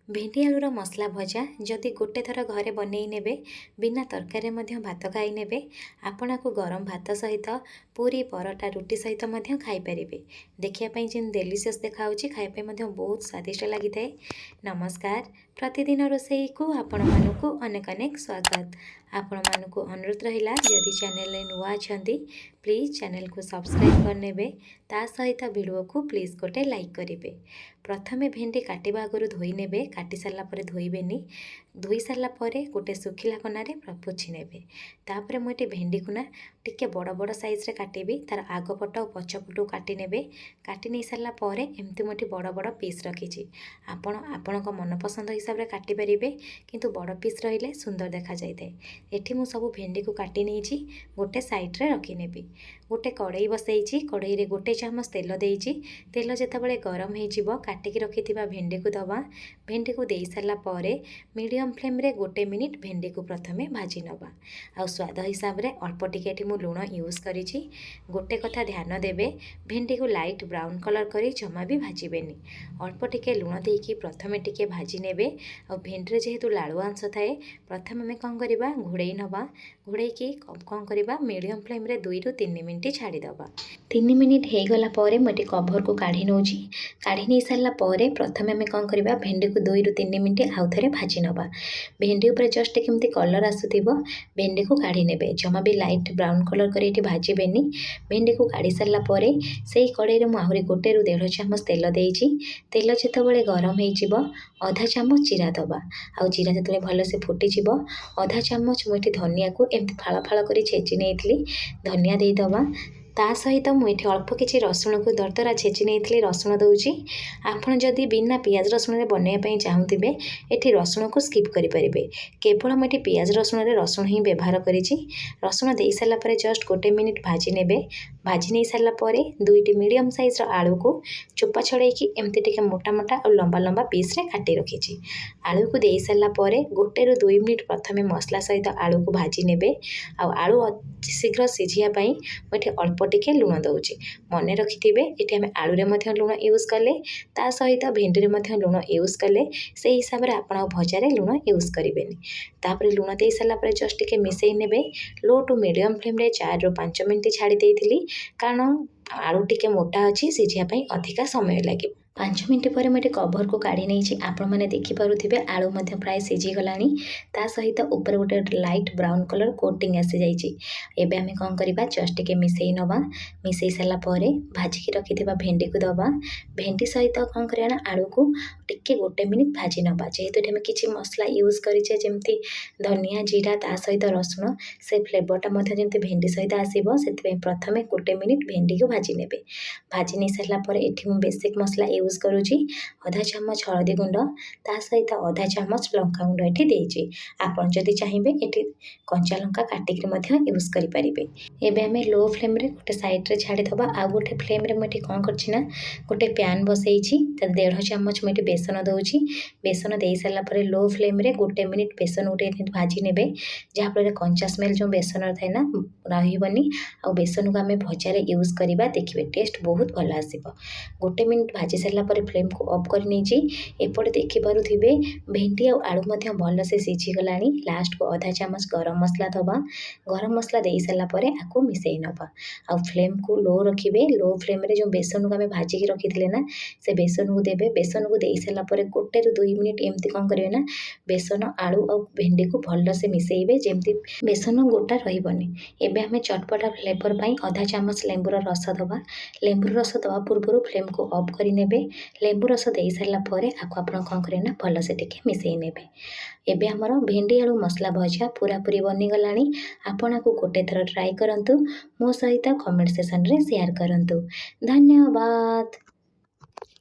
भेंडी आलूर मसला भजा जदि गोटे थर घरे बनई नेबे बिना तरकारी मध्य भात खाई नेबे आपणाको गरम भात सहित पूरी परोटा रुटी सहित मध्य खाई परिबे। देखिया पई जेन डेलीशियस देखाउची खाइबा पई मध्य बहुत स्वादिष्ट लागिथाए। नमस्कार, प्रतिदिन रोषेई को आपण मानकु अनेक अनेक स्वागत। आपण मानकु अनुरोध रहिला जदि चैनल रे नुआ अछंती प्लीज चैनल को सब्सक्राइब करनेबे, ता सहित वीडियो को प्लीज गोटे लाइक करेंगे। प्रथमे भेंडी काटिबा आगु धोई नेबे, काटी सारा पर धोइबेनी। धोई सारा पर गोटे सुखिला कनारे पोछि नेबे। तापर मुझे भेंडी को ना टिके बड़ बड़ साइज रे काटिबी। तार आग पट और पछ पट काटी नेबे। काटी नहीं सारा पर एमती मुझे बड़ बड़ पीस रखी। आपण आपणक मनपसंद हिसाब से काटी पारिबे, किंतु बड़ पीस रहिले सुंदर देखा जाइए। एठी मु सब भेंडी को काटी नहीं गोटे साइड रे रखी नेबी। गोटे कड़ई बसई, कड़ई रे गोटे चामच तेल देइछि। तेल जेतेबेले गरम हो काटिकी रखिथिबा भेंडी को दबा। भेंडी को दे सारा पर मीडियम फ्लेम रे गोटे मिनिट भेंडी को प्रथमे भाजी नबा। आ स्वाद हिसाब रे अल्प टिके मु लुण यूज करिछि। गोटे कथा ध्यान देबे, भेंडी को लाइट ब्राउन कलर करी जमा भी भाजीबेनी। अल्प टिके लुण देकी प्रथमे टिके भाजी नेबे। आ भेंडी रे जेहेतु लालुआ अंश थाए प्रथमे आमे कौन करिबा घोड़ई नबा। घोड़ई की कौन करिबा मीडियम फ्लेम रे 2 ରୁ 3 मिनिट छाड़ी दबा। 3 मिनिट हो गला पर मुझे कभर को काढ़ी नौची। काढ़ी नहीं सारा पर प्रथमे आमे कौन करिबा भेंडी को 2 ରୁ 3 मिनिट आउ थे भाजी नबा। भेंडी उपर जस्ट केमती कलर आसुथिबो भेंडी को काढ़ी नेबे। जमा भी लाइट ब्राउन कलर कर भाजीबेनी। भेंडी को काढ़ी सारा पर से कड़ई रे आहरी 1 ରୁ 1.5 चामच तेल देइछि। तेल जेतेबेले गरम हो आधा चामच जीरा दबा। आ जीरा जेतेबेले भलसे फुटिजिब आधा चामच मुझे धनिया को एमती फाଳ फाଳ कर छेची नहीं धनिया दे दबा। ता सहित मुझे अल्प किसी रसुण को दरदरा छेची नहीं रसुण दूची। आपड़ जदि बिना पियाज रसुण बनवाई चाहूथे ये रसुण को स्किप करें। केवल मुझे पियाज रसुण रसुण ही व्यवहार करी। रसुण दे सारा पर जस्ट 1 मिनिट भाजी नेबे। भाजी नहीं सारा पर 2ଟି मीडियम साइज आलू को चोपा छड़ेकी एमती टिके मोटा मोटा और लंबा लंबा पीस रे काटी रखी। आलू को दे सारा पर 1 ରୁ 2 मिनिट प्रथमे मसला सहित आलू को भाजी नेबे। आलू शीघ्र सिझियापाई मुझे अल्प टिके लुण दउची। मने रखिथिबे एठी आमे आलू रे मध्य लुण यूज कले, ता सहित भेंडी रे मध्य लुण यूज कले से हिसाब रे आपण भजा रे लुण यूज करिवेनी। तापर लुण दे सारा पर जस्ट टिके मिसेई नेबे। लो टू मीडियम फ्लेम रे 4 ରୁ 5 मिनिट छाड़ी देइथिली, कारण आलू टिके मोटा अछि, सिझियापाई अधिका समय लागिब। 5 मिनिट पर मुझे कभर को काढ़ी नहीं। आपण मैंने देखिपे आलू मध्य प्राय सिझीगला। ता सहित ऊपर गोटे लाइट ब्राउन कलर कोटिंग आसी जाइए। एबे आमे कौन करिबा जस्ट टिके मिसेई नबा। मिसेई सारा पर भाजिकी रखिथिबा भेंडी को दबा। भेंडी सहित कौन करिया ना आलू को टिके 1 मिनिट भाजी नबा। जेहेतु एठे किछि मसला यूज करिछे जेमती धनिया जीरा ता सहित रसुण, से फ्लेवरटा मध्य जेमती भेंडी सहित आसीबो सेतबे प्रथमे 1 मिनिट भेंडी को भाजी नेबे। भाजी नहीं सारा पर एठी मु बेसिक मसला यूज करुची। आधा चामच हळदी गुंड ता सहित आधा चामच लंका गुंड एठी देइची। आपण जदि चाहिबे एठी कंचा लंका काटिक मध्य यूज करि परिबे। एबे हमें लो फ्लेम रे गोटे साइड रे छाड़ी दबा। आ गोटे फ्लेम रे मटे कोन करछि ना गोटे पैन बसैछि। त 1.5 चामच मटे बेसन दउची। बेसन देई साला पर लो फ्लेम रे 1 मिनिट बेसन उठे भाजी नेबे। जहा पर कंचा स्मेल जो बेसन थाए ना रहिबनी। आ बेसन को हमें भजा रे यूज करिबा। देखिबे टेस्ट बहुत भल आसीबो। 1 मिनिट भाजी सारा पर फ्लेम को ऑफ कर नहीं। एपटे देखि पारुथिबे भेंडी और आलू मध्य भल से सिझी गलानी। लास्ट को आधा चामच गरम मसला दबा। गरम मसला दे सारा पर आपको मिसेई नबा। आ फ्लेम को लो रखिबे। लो फ्लेम रे जो बेसन को हमें भाजिकी रखिथिले ना से बेसन को देबे। बेसन को दे सारा पर 1 ରୁ 2 मिनिट एमती कौन करिवे ना बेसन आलू और भेंडी को भल से मिसेइबे जेमती बेसन गोटा रहिबनी। एबे हमें चटपटा फ्लेवर पाई आधा चामच लेंबूर रस दबा। लेंबूर रस दबा पूर्व फ्लेम को ऑफ कर नेबे। लेंबू रस दे सारा पर आपको आप कौन करें ना भल से टिके मिसेई नेबे। एबे हमर भेंडी आलू मसला भजा पूरा पूरी बनी गलानी। आपण को गोटे थर ट्राई करंतु। मो सहित कमेंट सेक्शन रे शेयर करंतु। धन्यवाद।